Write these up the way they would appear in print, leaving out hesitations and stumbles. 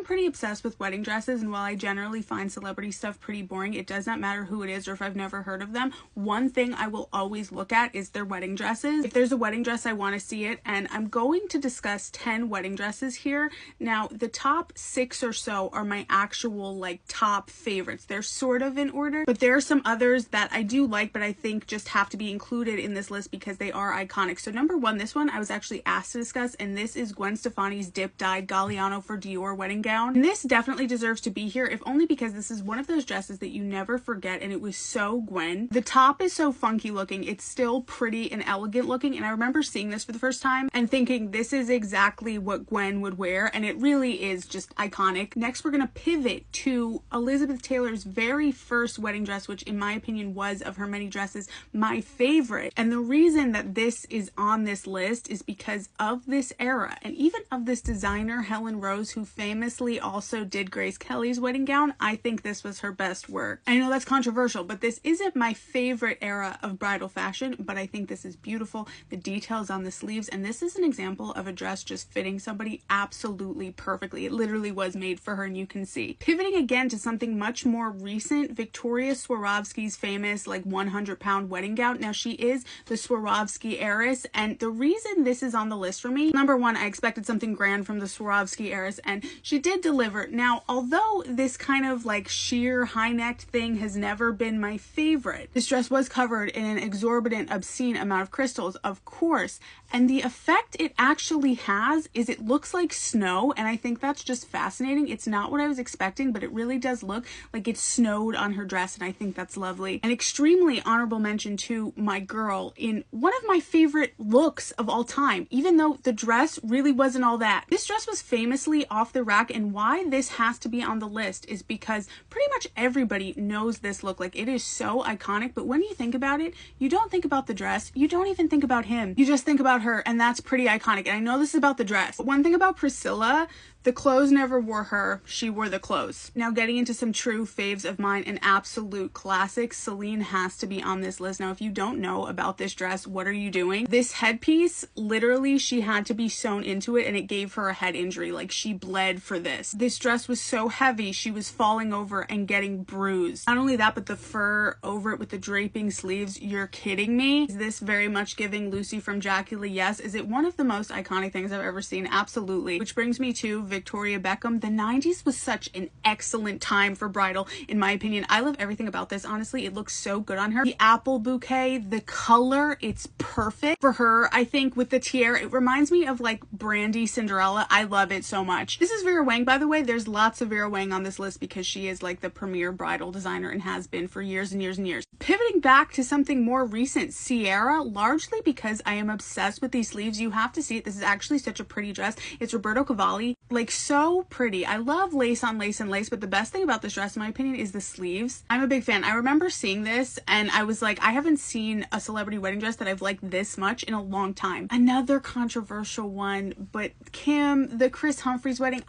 pretty obsessed with wedding dresses, and while I generally find celebrity stuff pretty boring, it does not matter who it is or if I've never heard of them. One thing I will always look at is their wedding dresses. If there's a wedding dress, I want to see it, and I'm going to discuss 10 wedding dresses here. Now, the top 6 or so are my actual like top favorites. They're sort of in order, but there are some others that I do like, but I think just have to be included in this list because they are iconic. So number 1, this one I was actually asked to discuss, and this is Gwen Stefani's dip dyed Galliano for Dior wedding gown. And this definitely deserves to be here, if only because this is one of those dresses that you never forget, and it was so Gwen. The top is so funky looking, it's still pretty and elegant looking, and I remember seeing this for the first time and thinking this is exactly what Gwen would wear, and it really is just iconic. Next, we're gonna pivot to Elizabeth Taylor's very first wedding dress, which in my opinion was, of her many dresses, my favorite. And the reason that this is on this list is because of this era, and even of this designer, Helen Rose, who famously also did Grace Kelly's wedding gown. I think this was her best work. I know that's controversial, but this isn't my favorite era of bridal fashion, but I think this is beautiful. The details on the sleeves, and this is an example of a dress just fitting somebody absolutely perfectly. It literally was made for her, and you can see. Pivoting again to something much more recent, Victoria Swarovski's famous like 100-pound wedding gown. Now, she is the Swarovski heiress, and the reason this is on the list for me, number 1, I expected something grand from the Swarovski heiress, and she did deliver. Now, although this kind of like sheer high-necked thing has never been my favorite, this dress was covered in an exorbitant, obscene amount of crystals, of course, and the effect it actually has is it looks like snow, and I think that's just fascinating. It's not what I was expecting, but it really does look like it snowed on her dress, and I think that's lovely. An extremely honorable mention to my girl in one of my favorite looks of all time, even though the dress really wasn't all that. This dress was famously off the rack, and why this has to be on the list is because pretty much everybody knows this look. Like, it is so iconic, but when you think about it, you don't think about the dress, you don't even think about him, you just think about her, and that's pretty iconic. And I know this is about the dress, but one thing about Priscilla, the clothes never wore her, she wore the clothes. Now, getting into some true faves of mine, an absolute classic, Celine has to be on this list. Now, if you don't know about this dress, what are you doing? This headpiece, literally, she had to be sewn into it, and it gave her a head injury. Like, she bled for this. This dress was so heavy, she was falling over and getting bruised. Not only that, but the fur over it with the draping sleeves, you're kidding me? Is this very much giving Lucy from Jackie? Yes. Is it one of the most iconic things I've ever seen? Absolutely. Which brings me to Victoria Beckham. The 90s was such an excellent time for bridal, in my opinion. I love everything about this, honestly. It looks so good on her. The apple bouquet, the color, it's perfect for her. I think with the tiara, it reminds me of like Brandy Cinderella. I love it so much. This is Vera Wang, by the way. There's lots of Vera Wang on this list because she is like the premier bridal designer and has been for years and years and years. Pivoting back to something more recent, Ciara, largely because I am obsessed with these sleeves. You have to see it. This is actually such a pretty dress. It's Roberto Cavalli. Like, so pretty. I love lace on lace and lace, but the best thing about this dress, in my opinion, is the sleeves. I'm a big fan. I remember seeing this and I was like, I haven't seen a celebrity wedding dress that I've liked this much in a long time. Another controversial one, but Kim, the Chris Humphries wedding,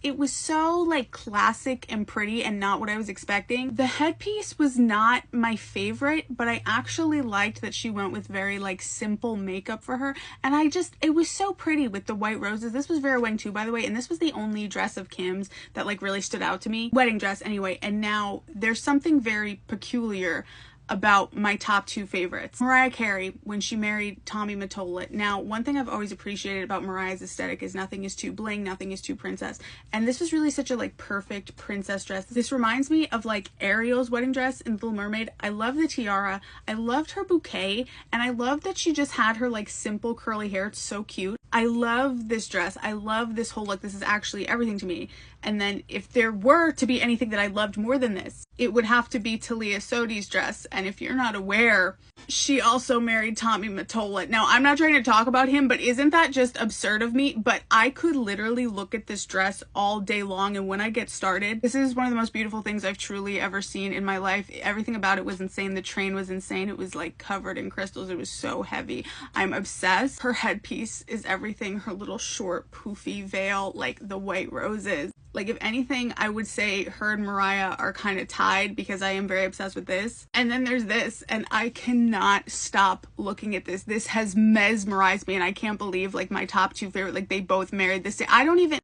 it was so like classic and pretty and not what I was expecting. The headpiece was not my favorite, but I actually liked that she went with very like simple makeup for her, and it was so pretty with the white roses. This was Vera Wang too, by the way, and this was the only dress of Kim's that like really stood out to me. Wedding dress anyway. And now there's something very peculiar about my top 2 favorites. Mariah Carey, when she married Tommy Mottola. Now, one thing I've always appreciated about Mariah's aesthetic is nothing is too bling, nothing is too princess. And this was really such a like perfect princess dress. This reminds me of like Ariel's wedding dress in Little Mermaid. I love the tiara, I loved her bouquet, and I love that she just had her like simple curly hair. It's so cute. I love this dress. I love this whole look. This is actually everything to me. And then if there were to be anything that I loved more than this, it would have to be Talia Sodi's dress. And if you're not aware, she also married Tommy Mottola. Now, I'm not trying to talk about him, but isn't that just absurd of me? But I could literally look at this dress all day long, and when I get started, this is one of the most beautiful things I've truly ever seen in my life. Everything about it was insane. The train was insane. It was like covered in crystals. It was so heavy. I'm obsessed. Her headpiece is everything. Her little short poofy veil, like the white roses. Like, if anything, I would say her and Mariah are kind of tied because I am very obsessed with this. And then there's this, and I cannot stop looking at this. This has mesmerized me, and I can't believe like my top 2 favorite, like they both married this day. I don't even